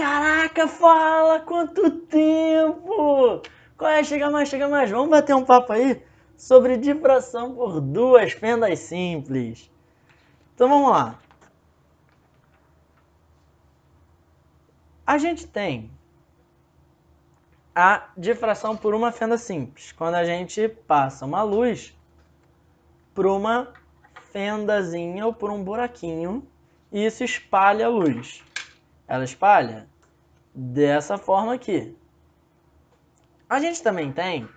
Caraca, fala! Quanto tempo! Qual é? Chega mais, chega mais. Vamos bater um papo aí sobre difração por duas fendas simples. Então vamos lá. A gente tem a difração por uma fenda simples, quando a gente passa uma luz por uma fendazinha ou por um buraquinho e isso espalha a luz. Ela espalha dessa forma aqui. A gente também tem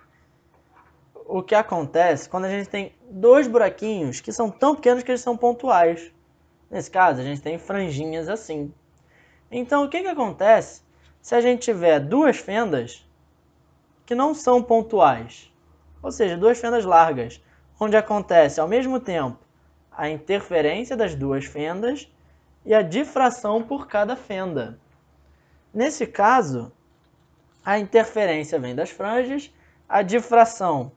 o que acontece quando a gente tem dois buraquinhos que são tão pequenos que eles são pontuais. Nesse caso, a gente tem franjinhas assim. Então, o que acontece se a gente tiver duas fendas que não são pontuais? Ou seja, duas fendas largas, onde acontece ao mesmo tempo a interferência das duas fendas e a difração por cada fenda. Nesse caso, a interferência vem das franjas, a difração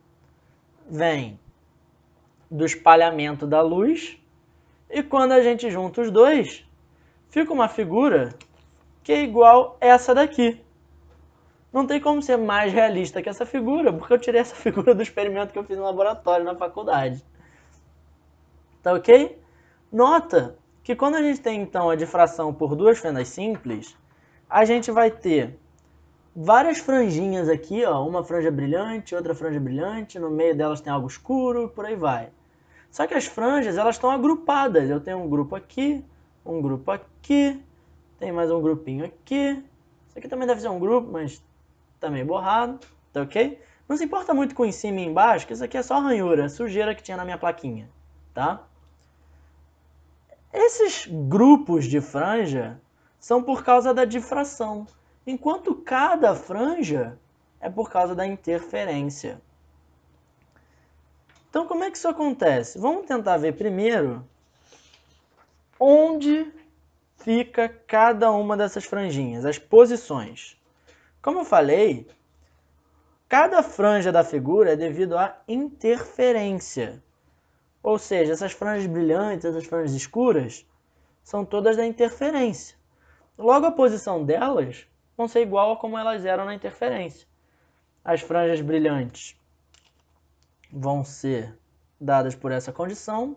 vem do espalhamento da luz, e quando a gente junta os dois, fica uma figura que é igual essa daqui. Não tem como ser mais realista que essa figura, porque eu tirei essa figura do experimento que eu fiz no laboratório, na faculdade. Tá ok? Nota que quando a gente tem, então, a difração por duas fendas simples, a gente vai ter várias franjinhas aqui, ó, uma franja brilhante, outra franja brilhante, no meio delas tem algo escuro, por aí vai. Só que as franjas, elas estão agrupadas. Eu tenho um grupo aqui, tem mais um grupinho aqui. Isso aqui também deve ser um grupo, mas tá meio borrado, tá ok? Não se importa muito com em cima e embaixo, que isso aqui é só ranhura, sujeira que tinha na minha plaquinha, tá? Esses grupos de franja são por causa da difração, enquanto cada franja é por causa da interferência. Então, como é que isso acontece? Vamos tentar ver primeiro onde fica cada uma dessas franjinhas, as posições. Como eu falei, cada franja da figura é devido à interferência. Ou seja, essas franjas brilhantes, essas franjas escuras, são todas da interferência. Logo, a posição delas vão ser igual a como elas eram na interferência. As franjas brilhantes vão ser dadas por essa condição.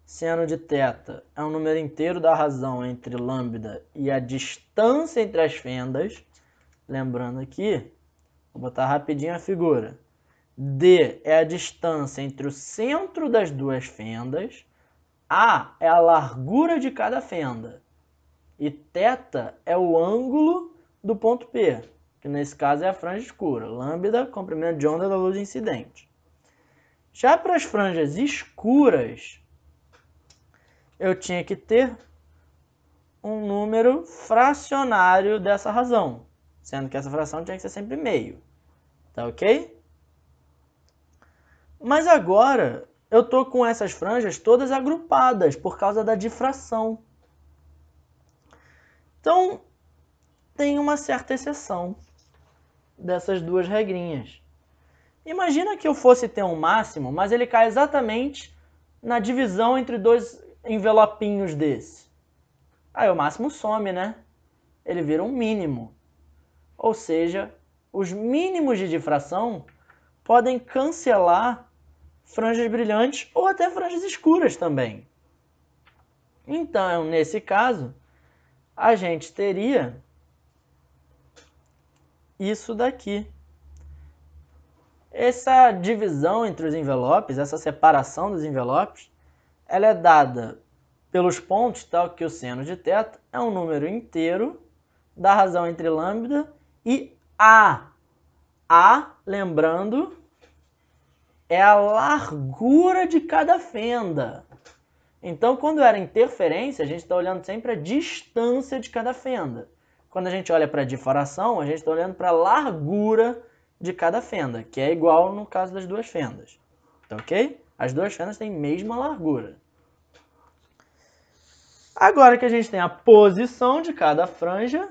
Seno de θ é um número inteiro da razão entre lambda e a distância entre as fendas. Lembrando aqui, vou botar rapidinho a figura. D é a distância entre o centro das duas fendas. A é a largura de cada fenda. E θ é o ângulo do ponto P, que nesse caso é a franja escura. Lambda, comprimento de onda da luz incidente. Já para as franjas escuras, eu tinha que ter um número fracionário dessa razão, sendo que essa fração tinha que ser sempre meio. Tá ok? Mas agora eu estou com essas franjas todas agrupadas por causa da difração. Então, tem uma certa exceção dessas duas regrinhas. Imagina que eu fosse ter um máximo, mas ele cai exatamente na divisão entre dois envelopinhos desse. Aí o máximo some, né? Ele vira um mínimo. Ou seja, os mínimos de difração podem cancelar franjas brilhantes ou até franjas escuras também. Então, nesse caso, a gente teria isso daqui. Essa divisão entre os envelopes, essa separação dos envelopes, ela é dada pelos pontos, tal que o seno de θ é um número inteiro da razão entre lambda e A. A, lembrando, é a largura de cada fenda. Então, quando era interferência, a gente está olhando sempre a distância de cada fenda. Quando a gente olha para a difração, a gente está olhando para a largura de cada fenda, que é igual no caso das duas fendas. Tá ok? As duas fendas têm a mesma largura. Agora que a gente tem a posição de cada franja,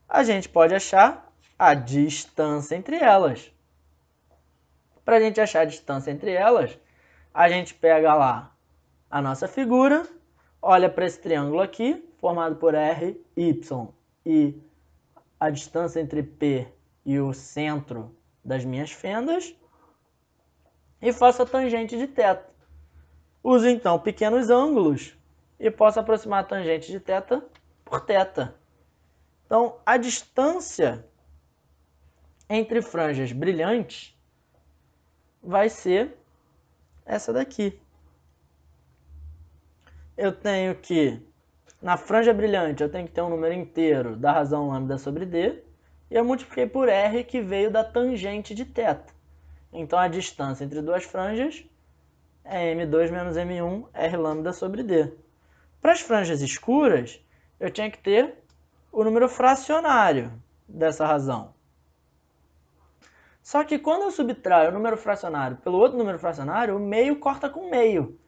a gente pode achar a distância entre elas. Para a gente achar a distância entre elas, a gente pega lá a nossa figura, olha para esse triângulo aqui, formado por R, Y e a distância entre P e o centro das minhas fendas e faço a tangente de θ. Uso então pequenos ângulos e posso aproximar a tangente de θ por θ. Então, a distância entre franjas brilhantes vai ser essa daqui. Eu tenho que, na franja brilhante, eu tenho que ter um número inteiro da razão lambda sobre d, e eu multipliquei por r, que veio da tangente de θ. Então, a distância entre duas franjas é m2 menos m1 r lambda sobre d. Para as franjas escuras, eu tinha que ter o número fracionário dessa razão. Só que quando eu subtraio o número fracionário pelo outro número fracionário, o meio corta com meio.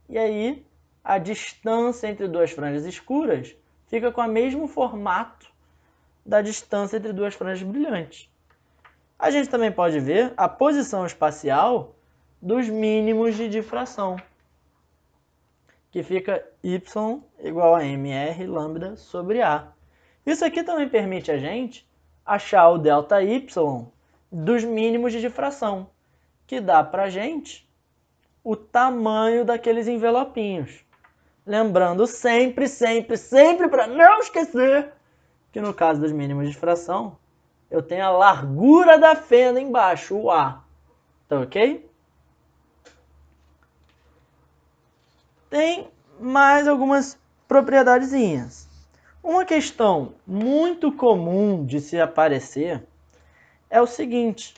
E aí, a distância entre duas franjas escuras fica com o mesmo formato da distância entre duas franjas brilhantes. A gente também pode ver a posição espacial dos mínimos de difração, que fica y igual a mr lambda sobre a. Isso aqui também permite a gente achar o ΔY dos mínimos de difração, que dá pra gente o tamanho daqueles envelopinhos. Lembrando sempre para não esquecer que no caso dos mínimos de difração, eu tenho a largura da fenda embaixo, o A. Tá ok? Tem mais algumas propriedadezinhas. Uma questão muito comum de se aparecer é o seguinte: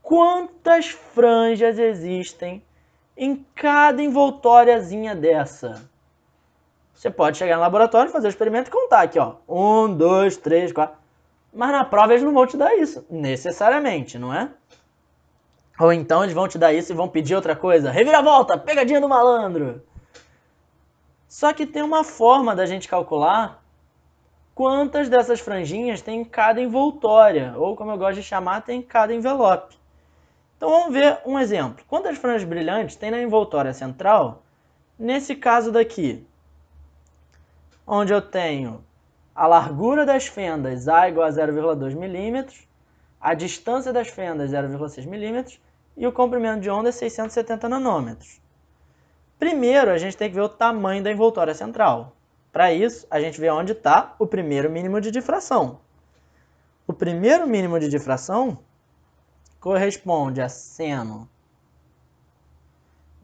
quantas franjas existem em cada envoltóriazinha dessa? Você pode chegar no laboratório, fazer o experimento e contar aqui, ó. 1, 2, 3, 4. Mas na prova eles não vão te dar isso, necessariamente, não é? Ou então eles vão te dar isso e vão pedir outra coisa. Reviravolta, pegadinha do malandro. Só que tem uma forma da gente calcular quantas dessas franjinhas tem em cada envoltória, ou como eu gosto de chamar, tem em cada envelope. Então vamos ver um exemplo. Quantas franjas brilhantes tem na envoltória central? Nesse caso daqui, onde eu tenho a largura das fendas A igual a 0,2 milímetros, a distância das fendas 0,6 milímetros e o comprimento de onda é 670 nanômetros. Primeiro, a gente tem que ver o tamanho da envoltória central. Para isso, a gente vê onde está o primeiro mínimo de difração. O primeiro mínimo de difração corresponde a seno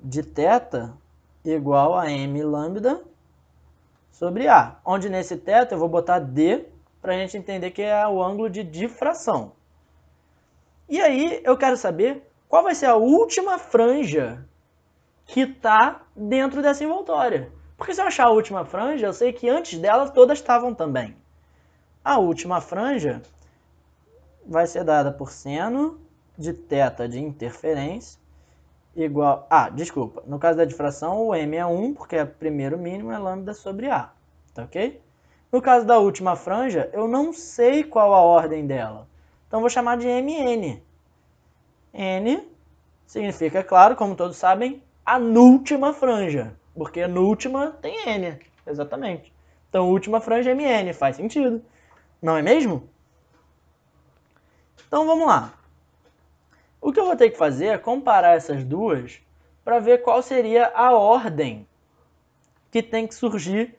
de θ igual a m lambda sobre A, onde nesse θ eu vou botar D para a gente entender que é o ângulo de difração. E aí eu quero saber qual vai ser a última franja que está dentro dessa envoltória. Porque se eu achar a última franja, eu sei que antes dela todas estavam também. A última franja vai ser dada por seno de θ de interferência igual... desculpa. No caso da difração, o m é 1, porque é primeiro mínimo, é lambda sobre A. Tá ok? No caso da última franja, eu não sei qual a ordem dela. Então, vou chamar de mn. N significa, claro, como todos sabem, a última franja. Porque a última tem n, exatamente. Então, última franja mn, faz sentido. Não é mesmo? Então, vamos lá. O que eu vou ter que fazer é comparar essas duas para ver qual seria a ordem que tem que surgir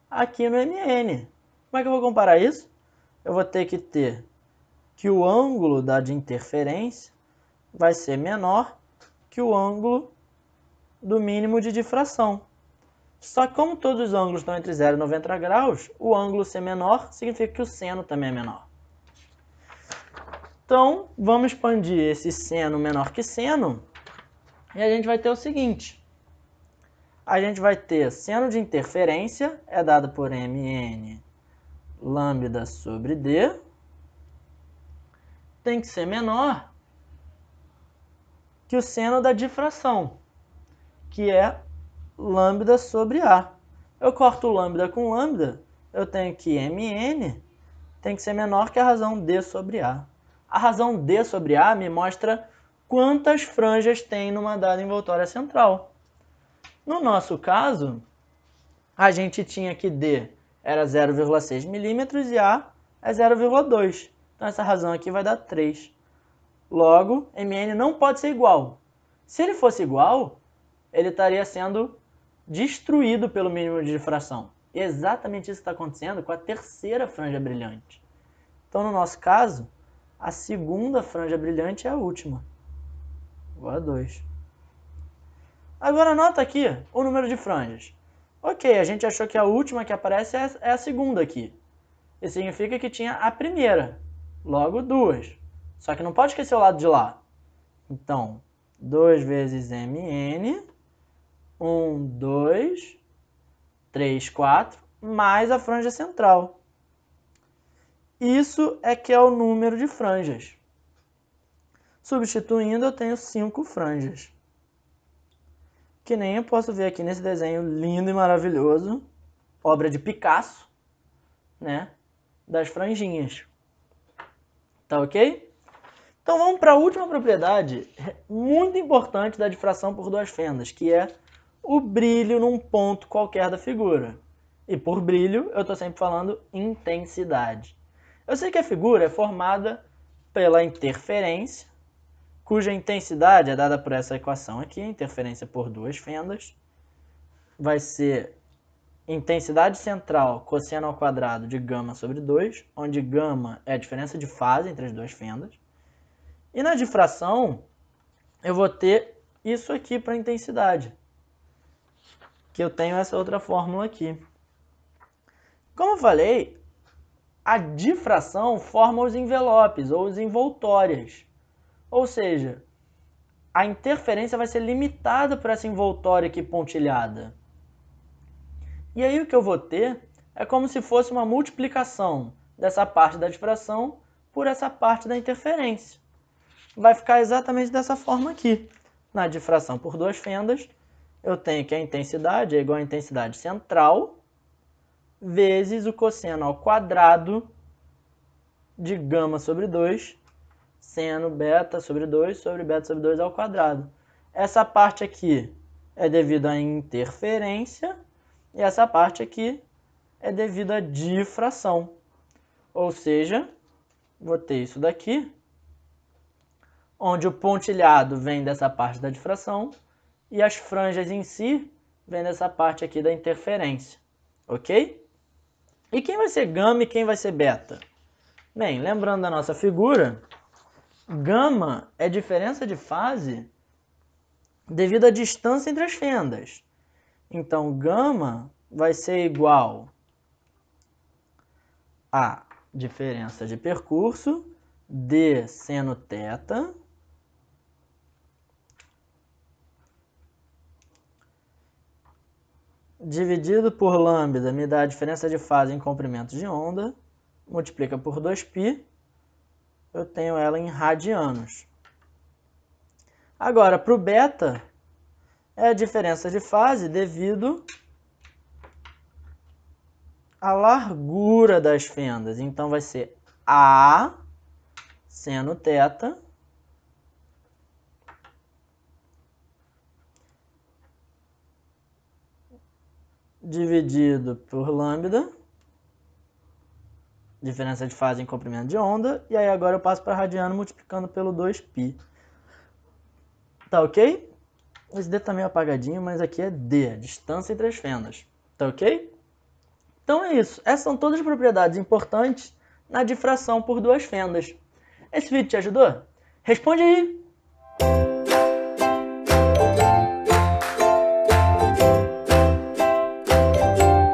aqui no mn. Como é que eu vou comparar isso? Eu vou ter que ter que o ângulo de interferência vai ser menor que o ângulo do mínimo de difração. Só que como todos os ângulos estão entre 0 e 90 graus, o ângulo ser menor significa que o seno também é menor. Então, vamos expandir esse seno menor que seno, e a gente vai ter o seguinte. A gente vai ter seno de interferência, é dado por mn lambda sobre d, tem que ser menor que o seno da difração, que é lambda sobre A. Eu corto lambda com lambda, eu tenho que mn tem que ser menor que a razão d sobre A. A razão d sobre A me mostra quantas franjas tem numa dada envoltória central. No nosso caso, a gente tinha que d era 0,6 milímetros e A é 0,2. Então essa razão aqui vai dar 3. Logo, mn não pode ser igual. Se ele fosse igual, ele estaria sendo destruído pelo mínimo de difração. E exatamente isso está acontecendo com a terceira franja brilhante. Então, no nosso caso, a segunda franja brilhante é a última. Igual a 2. Agora, anota aqui o número de franjas. Ok, a gente achou que a última que aparece é a segunda aqui. Isso significa que tinha a primeira. Logo, 2. Só que não pode esquecer o lado de lá. Então, 2 vezes mn, 1, 2, 3, 4, mais a franja central. Isso é que é o número de franjas. Substituindo, eu tenho 5 franjas. Que nem eu posso ver aqui nesse desenho lindo e maravilhoso, obra de Picasso, né? Das franjinhas. Tá ok? Então vamos para a última propriedade muito importante da difração por duas fendas, que é o brilho num ponto qualquer da figura. E por brilho, eu estou sempre falando intensidade. Eu sei que a figura é formada pela interferência, cuja intensidade é dada por essa equação aqui, interferência por duas fendas. Vai ser intensidade central cosseno ao quadrado de gama sobre 2, onde gama é a diferença de fase entre as duas fendas. E na difração, eu vou ter isso aqui para intensidade, que eu tenho essa outra fórmula aqui. Como eu falei, a difração forma os envelopes, ou os envoltórias. Ou seja, a interferência vai ser limitada por essa envoltória aqui pontilhada. E aí o que eu vou ter é como se fosse uma multiplicação dessa parte da difração por essa parte da interferência. Vai ficar exatamente dessa forma aqui. Na difração por duas fendas, eu tenho que a intensidade é igual à intensidade central vezes o cosseno ao quadrado de gama sobre 2, seno beta sobre 2 sobre beta sobre 2 ao quadrado. Essa parte aqui é devido à interferência e essa parte aqui é devido à difração. Ou seja, vou ter isso daqui, onde o pontilhado vem dessa parte da difração e as franjas em si vêm dessa parte aqui da interferência. Ok? E quem vai ser gama e quem vai ser beta? Bem, lembrando da nossa figura, gama é diferença de fase devido à distância entre as fendas. Então, gama vai ser igual a diferença de percurso de seno θ dividido por lambda me dá a diferença de fase em comprimento de onda, multiplica por 2π, eu tenho ela em radianos. Agora, para o beta, é a diferença de fase devido à largura das fendas. Então, vai ser A seno θ dividido por lambda, diferença de fase em comprimento de onda, e aí agora eu passo para radiano multiplicando pelo 2π. Tá ok? Esse D tá meio apagadinho, mas aqui é D, a distância entre as fendas. Tá ok? Então é isso. Essas são todas as propriedades importantes na difração por duas fendas. Esse vídeo te ajudou? Responde aí